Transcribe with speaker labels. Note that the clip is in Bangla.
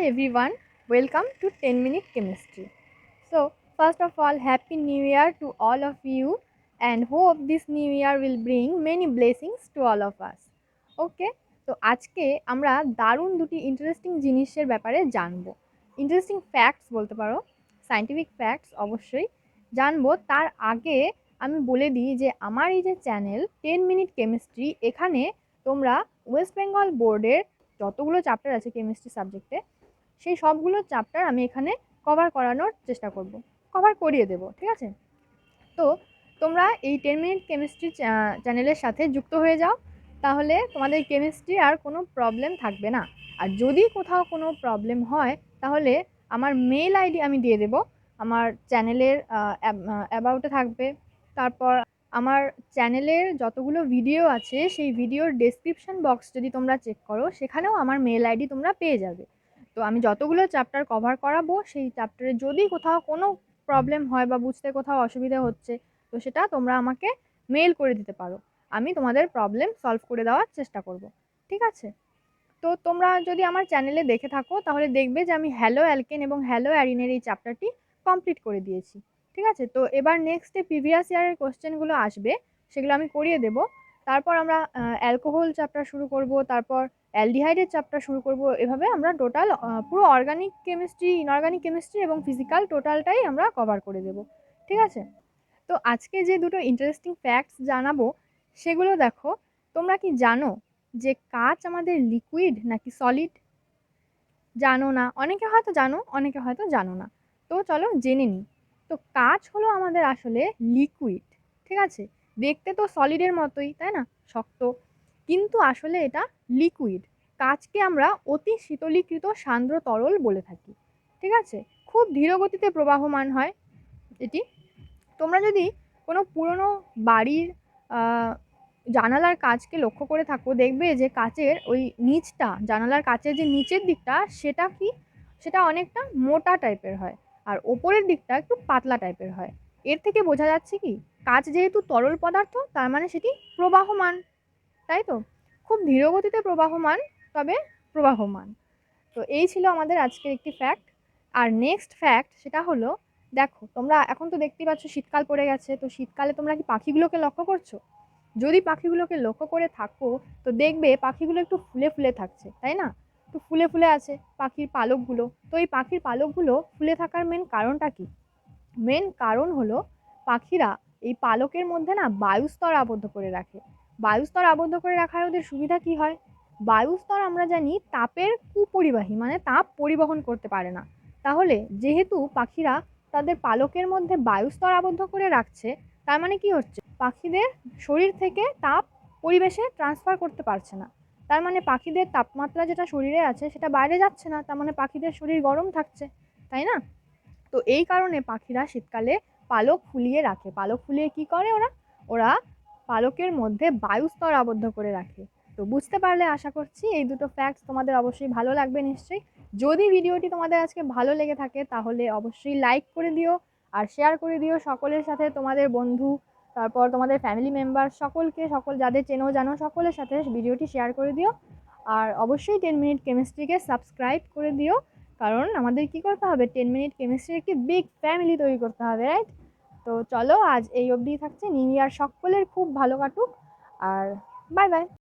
Speaker 1: everyone, welcome to 10 Minute Chemistry. So, first of all, Happy New Year to all of you and hope this new year will bring many blessings to all of us. ওকে, তো আজকে আমরা দারুণ দুটি ইন্টারেস্টিং জিনিসের ব্যাপারে জানবো। ইন্টারেস্টিং ফ্যাক্টস বলতে পারো, সায়েন্টিফিক ফ্যাক্টস অবশ্যই জানবো। তার আগে আমি বলে দিই যে আমার এই যে চ্যানেল 10 মিনিট কেমিস্ট্রি, এখানে তোমরা ওয়েস্ট বেঙ্গল বোর্ডের যতগুলো চ্যাপ্টার আছে কেমিস্ট্রি সাবজেক্টে, সেই সবগুলো চ্যাপ্টার আমি এখানে কভার করানোর চেষ্টা করব, কভার করিয়ে দেব, ঠিক আছে? তো তোমরা এই 10 মিনিট কেমিস্ট্রি চ্যানেলের সাথে যুক্ত হয়ে যাও, তাহলে তোমাদের কেমিস্ট্রি আর কোনো প্রবলেম থাকবে না। আর যদি কোথাও কোনো প্রবলেম হয় তাহলে আমার মেল আইডি আমি দিয়ে দেব, আমার চ্যানেলের অ্যাবাউটে থাকবে। তারপর আমার চ্যানেলের যতগুলো ভিডিও আছে সেই ভিডিওর ডেসক্রিপশন বক্স যদি তোমরা চেক করো, সেখানেও আমার মেল আইডি তোমরা পেয়ে যাবে। তো আমি যতগুলো চ্যাপ্টার কভার করাবো সেই চ্যাপ্টারে যদি কোথাও কোনো প্রবলেম হয় বা বুঝতে কোথাও অসুবিধা হচ্ছে, তো সেটা তোমরা আমাকে মেল করে দিতে পারো, আমি তোমাদের প্রবলেম সলভ করে দেওয়ার চেষ্টা করব, ঠিক আছে? তো তোমরা যদি আমার চ্যানেলে দেখে থাকো তাহলে দেখবে যে আমি হ্যালো অ্যালকেন এবং হ্যালো অ্যারিনের এই চ্যাপ্টারটি কমপ্লিট করে দিয়েছি, ঠিক আছে? তো এবার নেক্সটে প্রিভিয়াস ইয়ারের কোশ্চেনগুলো আসবে, সেগুলো আমি করিয়ে দেব। তারপর আমরা অ্যালকোহল চ্যাপ্টার শুরু করব, তারপর অ্যালডিহাইডের চ্যাপ্টার শুরু করব। এভাবে আমরা টোটাল পুরো অর্গানিক কেমিস্ট্রি, ইনঅর্গানিক কেমিস্ট্রি এবং ফিজিক্যাল টোটালটাই আমরা কভার করে দেব, ঠিক আছে? তো আজকে যে দুটো ইন্টারেস্টিং ফ্যাক্টস জানাবো সেগুলো দেখো। তোমরা কি জানো যে কাঁচ আমাদের লিকুইড নাকি সলিড? জানো না, অনেকে হয়তো জানো, অনেকে হয়তো জানো না। তো চলো জেনে নিই। তো কাঁচ হলো আমাদের আসলে লিকুইড, ঠিক আছে? দেখতে তো সলিডের মতোই, তাই না, শক্ত, কিন্তু আসলে এটা লিকুইড। কাঁচকে আমরা অতি শীতলীকৃত সান্দ্র তরল বলে থাকি, ঠিক আছে? খুব ধীর গতিতে প্রবাহমান হয় এটি। তোমরা যদি কোনো পুরনো বাড়ির জানালার কাচকে লক্ষ্য করে থাকো, দেখবে যে কাচের ওই নিচটা, জানালার কাচের যে নিচের দিকটা, সেটা অনেকটা মোটা টাইপের হয়, আর ওপরের দিকটা একটু পাতলা টাইপের হয়। এর থেকে বোঝা যাচ্ছে কি, কাচ যেহেতু তরল পদার্থ, তার মানে সেটি প্রবাহমান, তাই তো? খুব ধীর গতিতে প্রবাহমান, তবে প্রবাহমান। তো এই ছিল আমাদের আজকের একটি ফ্যাক্ট। আর নেক্সট ফ্যাক্ট সেটা হলো, দেখো তোমরা এখন তো দেখতেই পাচ্ছ শীতকাল পড়ে গেছে, তো শীতকালে তোমরা কি পাখিগুলোকে লক্ষ্য করছো? যদি পাখিগুলোকে লক্ষ্য করে থাকো, তো দেখবে পাখিগুলো একটু ফুলে ফুলে থাকছে, তাই না? একটু ফুলে ফুলে আছে পাখির পালকগুলো। তো এই পাখির পালকগুলো ফুলে থাকার মেন কারণটা কি? মেন কারণ হলো পাখিরা এই পালকের মধ্যে না বায়ুস্তর আবদ্ধ করে রাখে। বায়ুস্তর আবদ্ধ করে রাখায় ওদের সুবিধা কি হয়? বায়ুস্তর আমরা জানি তাপের কুপরিবাহী, মানে তাপ পরিবহন করতে পারে না। তাহলে যেহেতু পাখিরা তাদের পালকের মধ্যে বায়ুস্তর আবদ্ধ করে রাখছে, তার মানে কি হচ্ছে, পাখিদের শরীর থেকে তাপ পরিবেশে ট্রান্সফার করতে পারছে না। তার মানে পাখিদের তাপমাত্রা যেটা শরীরে আছে সেটা বাইরে যাচ্ছে না, তার মানে পাখিদের শরীর গরম থাকছে, তাই না? তো এই কারণে পাখিরা শীতকালে পালক ফুলিয়ে রাখে। পালক ফুলিয়ে কি করে ওরা? ওরা পালকের মধ্যে বায়ুস্তর আবদ্ধ করে রাখে। তো বুঝতে পারলে আশা করছি এই দুটো ফ্যাক্টস তোমাদের অবশ্যই ভালো লাগবে নিশ্চয়ই। যদি ভিডিওটি তোমাদের আজকে ভালো লেগে থাকে তাহলে অবশ্যই লাইক করে দিও আর শেয়ার করে দিও সকলের সাথে, তোমাদের বন্ধু, তারপর তোমাদের ফ্যামিলি মেম্বার সকলকে, সকল যাদের চেনো জানো সকলের সাথে ভিডিওটি শেয়ার করে দিও। আর অবশ্যই 10 মিনিট কেমিস্ট্রিকে সাবস্ক্রাইব করে দিও, কারণ আমাদের কি করতে হবে, 10 মিনিট কেমিস্ট্রির একটি বিগ ফ্যামিলি তৈরি করতে হবে, রাইট? তো চলো আজ এই অবধিই থাকছে। নিউ ইয়ার সকলের খুব ভালো কাটুক, আর বাই বাই।